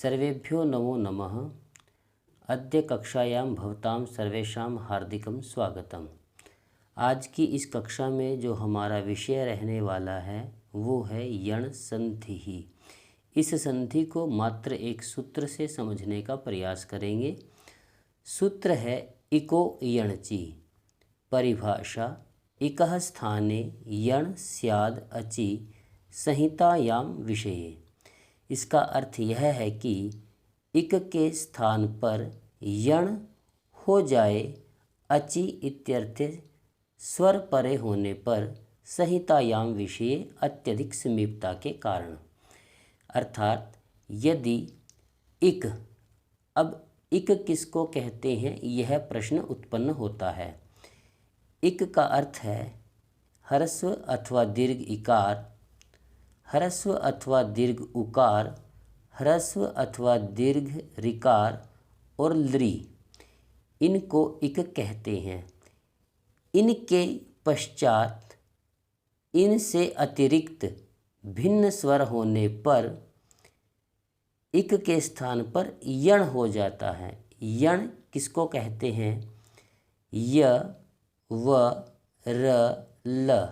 सर्वेभ्यो नमो नमः। अद्य कक्षायां भवतां सर्वेषां हार्दिकं स्वागतम्। आज की इस कक्षा में जो हमारा विषय रहने वाला है वो है यण संधि। इस संधि को मात्र एक सूत्र से समझने का प्रयास करेंगे। सूत्र है इको यणचि। परिभाषा इकः स्थाने यण स्याद् अचि संहितायां विषये। इसका अर्थ यह है कि इक के स्थान पर यण हो जाए अचि इत्यर्थ स्वर परे होने पर संहितायाम विषय अत्यधिक समीपता के कारण। अर्थात यदि इक, अब इक किसको कहते हैं यह प्रश्न उत्पन्न होता है। इक का अर्थ है ह्रस्व अथवा दीर्घ इकार, ह्रस्व अथवा दीर्घ उकार, ह्रस्व अथवा दीर्घ ऋकार और लृ, इनको इक कहते हैं। इनके पश्चात इनसे अतिरिक्त भिन्न स्वर होने पर इक के स्थान पर यण हो जाता है। यण किसको कहते हैं? य, व, र, ल,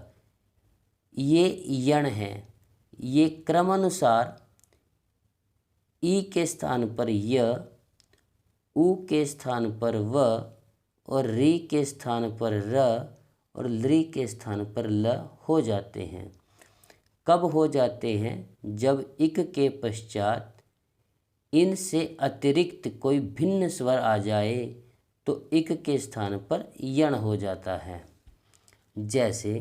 ये यण हैं। ये क्रमानुसार ई के स्थान पर य, उ के स्थान पर व और री के स्थान पर र और लृ के स्थान पर ल हो जाते हैं। कब हो जाते हैं? जब इक के पश्चात इनसे अतिरिक्त कोई भिन्न स्वर आ जाए तो इक के स्थान पर यण हो जाता है। जैसे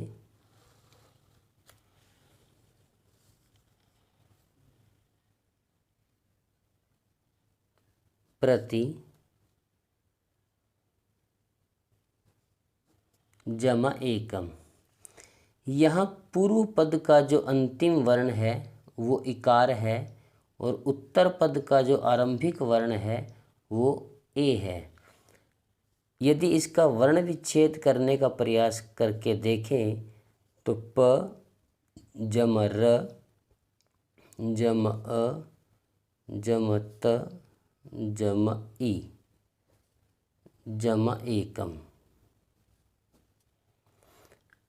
प्रति, जमा एकम। यहाँ पूर्व पद का जो अंतिम वर्ण है वो इकार है और उत्तर पद का जो आरंभिक वर्ण है वो ए है। यदि इसका वर्ण विच्छेद करने का प्रयास करके देखें तो प, जम र, जम अ, जम त, जम ई, जम एकम।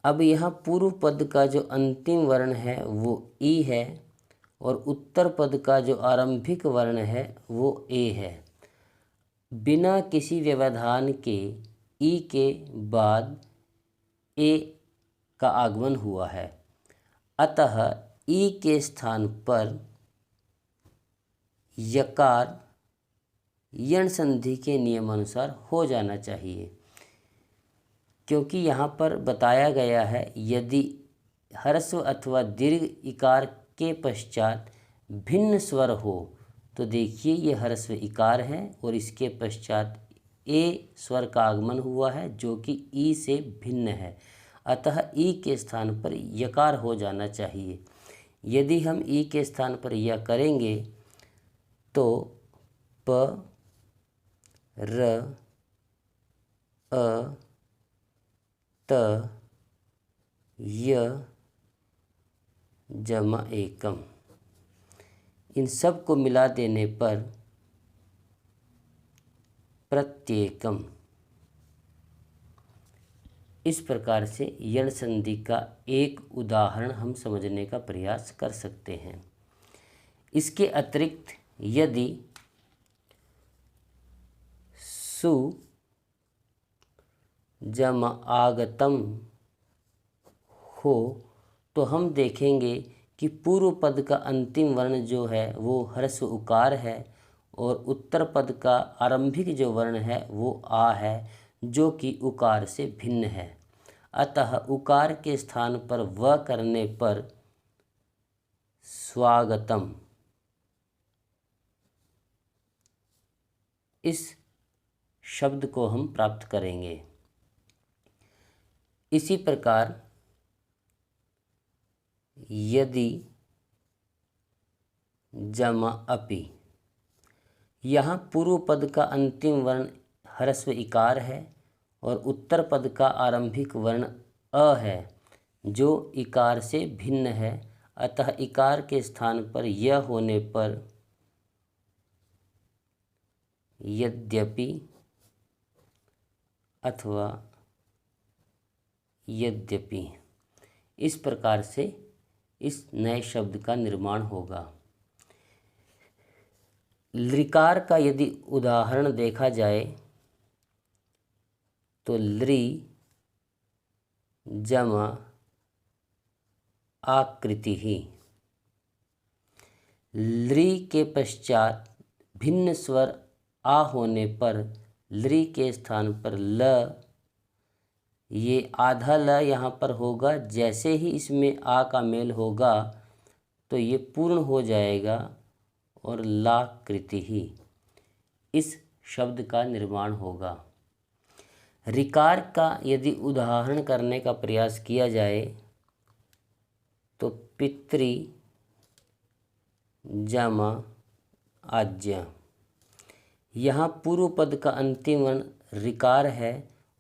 अब यहाँ पूर्व पद का जो अंतिम वर्ण है वो ई है और उत्तर पद का जो आरंभिक वर्ण है वो ए है। बिना किसी व्यवधान के ई के बाद ए का आगमन हुआ है, अतः ई के स्थान पर यकार यण संधि के नियमानुसार हो जाना चाहिए, क्योंकि यहाँ पर बताया गया है यदि ह्रस्व अथवा दीर्घ इकार के पश्चात भिन्न स्वर हो तो देखिए ये ह्रस्व इकार है और इसके पश्चात ए स्वर का आगमन हुआ है जो कि ई से भिन्न है, अतः ई के स्थान पर यकार हो जाना चाहिए। यदि हम ई के स्थान पर यह करेंगे तो प, र, अ, त, य, जमा एकम, इन सब को मिला देने पर प्रत्येकम। इस प्रकार से यण संधि का एक उदाहरण हम समझने का प्रयास कर सकते हैं। इसके अतिरिक्त यदि सु, जम आगतम हो तो हम देखेंगे कि पूर्व पद का अंतिम वर्ण जो है वो ह्रस्व उकार है और उत्तर पद का आरंभिक जो वर्ण है वो आ है जो कि उकार से भिन्न है, अतः उकार के स्थान पर व करने पर स्वागतम इस शब्द को हम प्राप्त करेंगे। इसी प्रकार यदि जमा अपि, यहाँ पूर्व पद का अंतिम वर्ण ह्रस्व इकार है और उत्तर पद का आरंभिक वर्ण अ है जो इकार से भिन्न है, अतः इकार के स्थान पर यह होने पर यद्यपि अथवा यद्यपि। इस प्रकार से इस नए शब्द का निर्माण होगा। लृकार का यदि उदाहरण देखा जाए तो लृ जमा आकृति ही। लृ के पश्चात भिन्न स्वर आ होने पर लृ के स्थान पर ल, ये आधा ल यहाँ पर होगा। जैसे ही इसमें आ का मेल होगा तो ये पूर्ण हो जाएगा और लाकृति ही इस शब्द का निर्माण होगा। ऋकार का यदि उदाहरण करने का प्रयास किया जाए तो पितृ जमा आज्ञा। यहाँ पूर्व पद का अंतिम वर्ण ऋकार है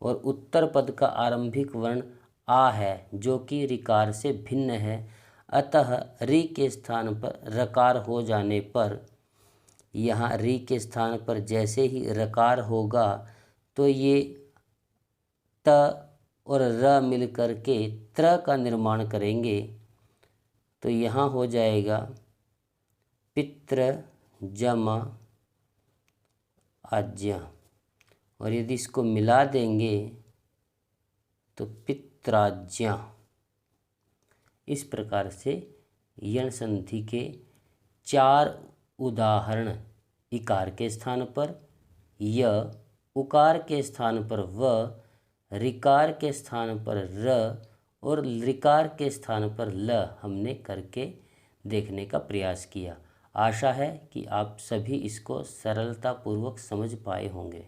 और उत्तर पद का आरंभिक वर्ण आ है, जो कि ऋकार से भिन्न है। अतः ऋ के स्थान पर रकार हो जाने पर, यहाँ ऋ के स्थान पर जैसे ही रकार होगा तो ये त और र मिलकर के त्र का निर्माण करेंगे। तो यहाँ हो जाएगा पितृ जमा आज्ञा, और यदि इसको मिला देंगे तो पित्राज्ञा। इस प्रकार से यण संधि के 4 उदाहरण इकार के स्थान पर य, उकार के स्थान पर व, ऋकार के स्थान पर र और लृकार के स्थान पर ल हमने करके देखने का प्रयास किया। आशा है कि आप सभी इसको सरलतापूर्वक समझ पाए होंगे।